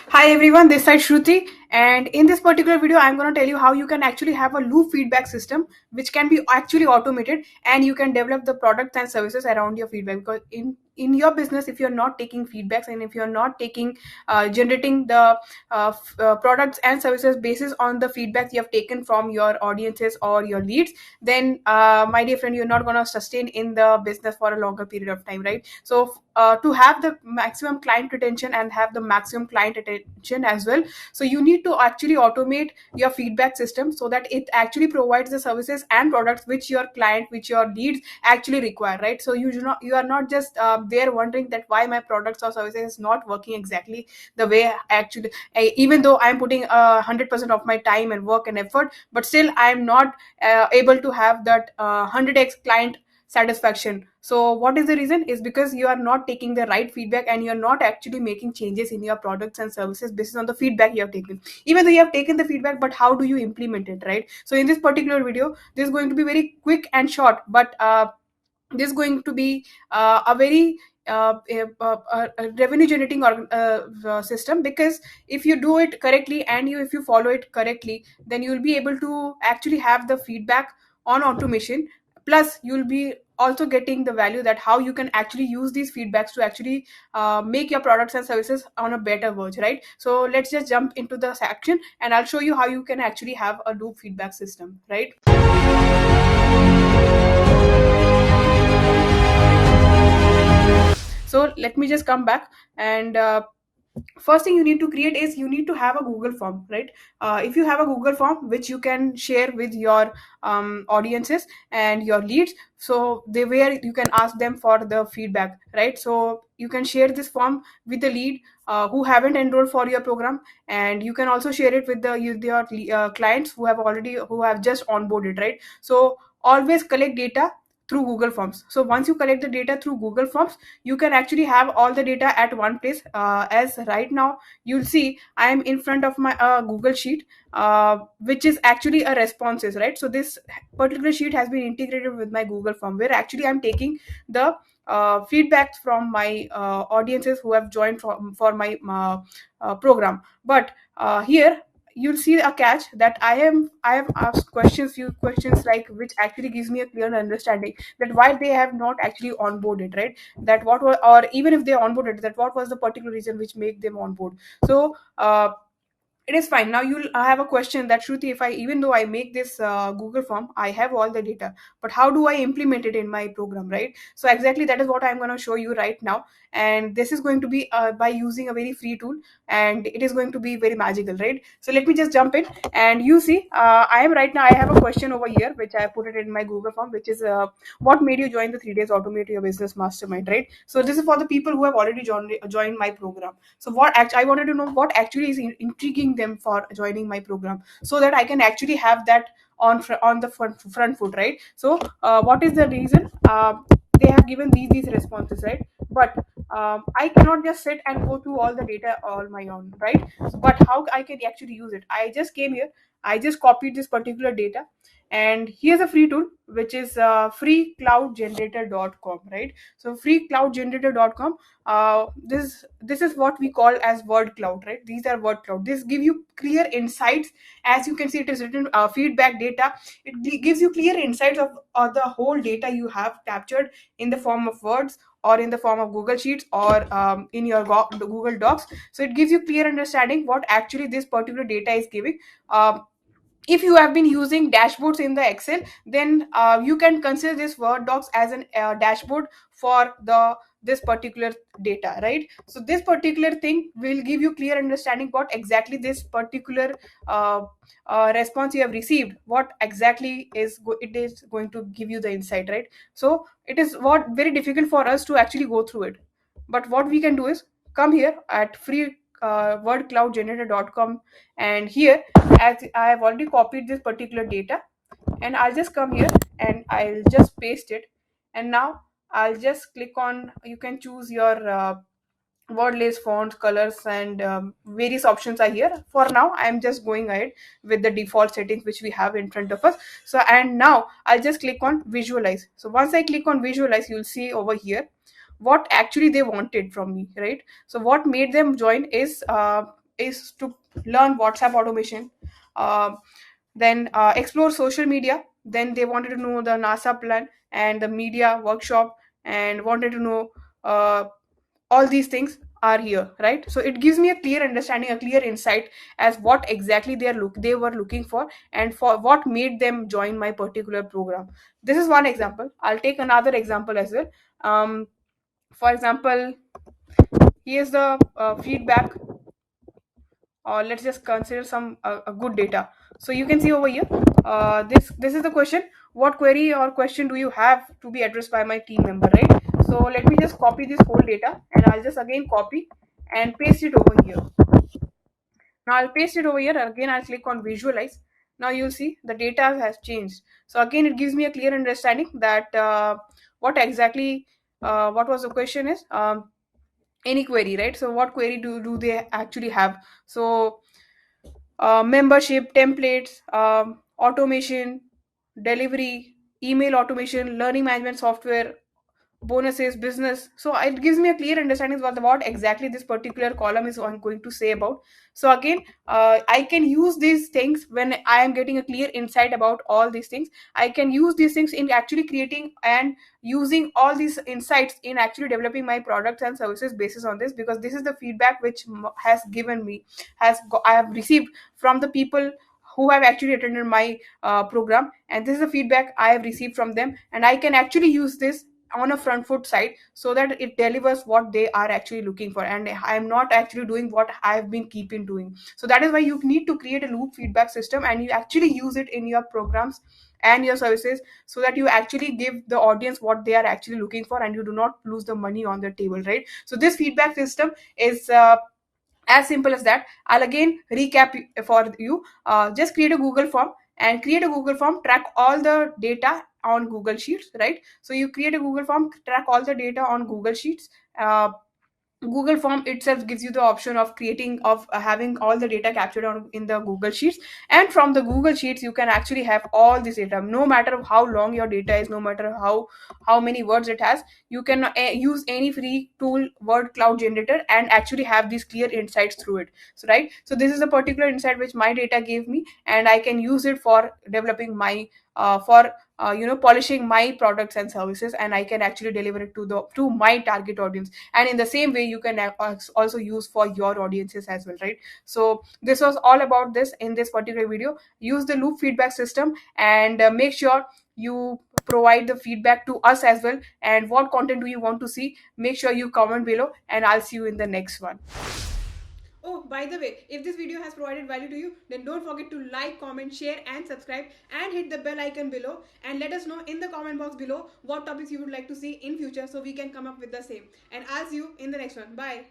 Hi everyone, this side Shruti, and in this particular video, I'm going to tell you how you can actually have a loop feedback system which can be actually automated, and you can develop the products and services around your feedback. Because in your business, if you're not taking feedbacks and if you're not taking generating the products and services basis on the feedback you have taken from your audiences or your leads, then my dear friend, you're not going to sustain in the business for a longer period of time, right? So to have the maximum client retention and have the maximum client attention as well, so you need to actually automate your feedback system so that it actually provides the services and products which your client, which your leads actually require, right? So you are not just there wondering that why my products or services is not working exactly the way actually even though I'm putting 100% of my time and work and effort, but still I'm not able to have that 100x client satisfaction. So what is the reason? Is because you are not taking the right feedback and you're not actually making changes in your products and services based on the feedback you have taken. Even though you have taken the feedback, but how do you implement it, right? So in this particular video, this is going to be very quick and short, but this is going to be a very revenue generating system, because if you do it correctly and if you follow it correctly, then you will be able to actually have the feedback on automation. Plus you'll be also getting the value that how you can actually use these feedbacks to actually make your products and services on a better verge, right? So let's just jump into the section and I'll show you how you can actually have a loop feedback system, right? So let me just come back, and first thing you need to create is you need to have a Google form, right? If you have a Google form which you can share with your audiences and your leads, so they where you can ask them for the feedback, right? So you can share this form with the lead who haven't enrolled for your program, and you can also share it with your clients who have just onboarded, right? So always collect data through Google Forms. So once you collect the data through Google Forms, you can actually have all the data at one place. As right now you'll see I am in front of my Google sheet, which is actually a responses, right? So this particular sheet has been integrated with my Google Form, where actually I'm taking the feedback from my audiences who have joined for my program. But here you'll see a catch that I have asked few questions, like which actually gives me a clear understanding that why they have not actually onboarded, right? That what was, or even if they onboarded, that what was the particular reason which make them onboard. So it is fine. Now you'll have a question that Shruti, if I, even though I make this Google form, I have all the data, but how do I implement it in my program, right? So exactly that is what I'm going to show you right now, and this is going to be by using a very free tool, and it is going to be very magical, right? So let me just jump in, and you see I am right now, I have a question over here which I put it in my Google form, which is what made you join the 3 days automate your business mastermind, right? So this is for the people who have already joined my program. So I wanted to know what actually is intriguing them for joining my program, so that I can actually have that on the front foot, right? So what is the reason? They have given these responses, right? But I cannot just sit and go through all the data all my own, right? But how I can actually use it? I just came here, I just copied this particular data, and here's a free tool which is freecloudgenerator.com, right? So freecloudgenerator.com, this is what we call as word cloud, right? These are word cloud. This give you clear insights. As you can see, it is written feedback data. It gives you clear insights of the whole data you have captured in the form of words, or in the form of Google Sheets, or in your Google Docs. So it gives you clear understanding what actually this particular data is giving. If you have been using dashboards in the Excel, then you can consider this Word docs as an dashboard for the this particular data, right? So this particular thing will give you clear understanding what exactly this particular uh, response you have received, what exactly it is going to give you the insight, right? So it is what very difficult for us to actually go through it, but what we can do is come here at free wordcloudgenerator.com, and here, as I have already copied this particular data, and I'll just come here and I'll just paste it, and now I'll just click on, you can choose your word list, fonts, colors, and various options are here. For now I'm just going ahead with the default settings which we have in front of us. So and now I'll just click on visualize. So once I click on visualize, you'll see over here what actually they wanted from me, right? So what made them join is is to learn WhatsApp automation, uh, then explore social media. Then they wanted to know the NASA plan and the media workshop, and wanted to know uh, all these things are here, right? So it gives me a clear understanding, a clear insight as what exactly they were looking for, and for what made them join my particular program. This is one example. I'll take another example as well. For example, here's the feedback, or let's just consider some a good data. So you can see over here, this is the question: what query or question do you have to be addressed by my team member, right? So let me just copy this whole data, and I'll just again copy and paste it over here. Now I'll paste it over here. Again, I'll click on visualize. Now you'll see the data has changed. So again, it gives me a clear understanding that what exactly what was the question is, any query, right? So what query do they actually have? So membership, templates, automation, delivery, email automation, learning management software, bonuses, business. So it gives me a clear understanding of what exactly this particular column is I'm going to say about. So again, I can use these things when I am getting a clear insight about all these things. I can use these things in actually creating and using all these insights in actually developing my products and services basis on this, because this is the feedback which has given me, I have received from the people who have actually attended my program, and this is the feedback I have received from them, and I can actually use this on a front foot side so that it delivers what they are actually looking for, and I am not actually doing what I have been keeping doing. So that is why you need to create a loop feedback system, and you actually use it in your programs and your services, so that you actually give the audience what they are actually looking for, and you do not lose the money on the table, right? So this feedback system is as simple as that. I'll again recap for you. Just create a Google form, and create a Google form, track all the data on Google Sheets, right? So you create a Google form, track all the data on Google Sheets. Google form itself gives you the option of creating of having all the data captured on in the Google Sheets, and from the Google Sheets you can actually have all this data, no matter how long your data is, no matter how many words it has. You can use any free tool, word cloud generator, and actually have these clear insights through it. So right, so this is a particular insight which my data gave me, and I can use it for developing my for polishing my products and services, and I can actually deliver it to my target audience. And in the same way you can also use for your audiences as well, right? So this was all about this in this particular video. Use the loop feedback system, and make sure you provide the feedback to us as well, and what content do you want to see. Make sure you comment below, and I'll see you in the next one. Oh, by the way, if this video has provided value to you, then don't forget to like, comment, share, and subscribe, and hit the bell icon below, and let us know in the comment box below what topics you would like to see in future, so we can come up with the same. And I'll see you in the next one. Bye.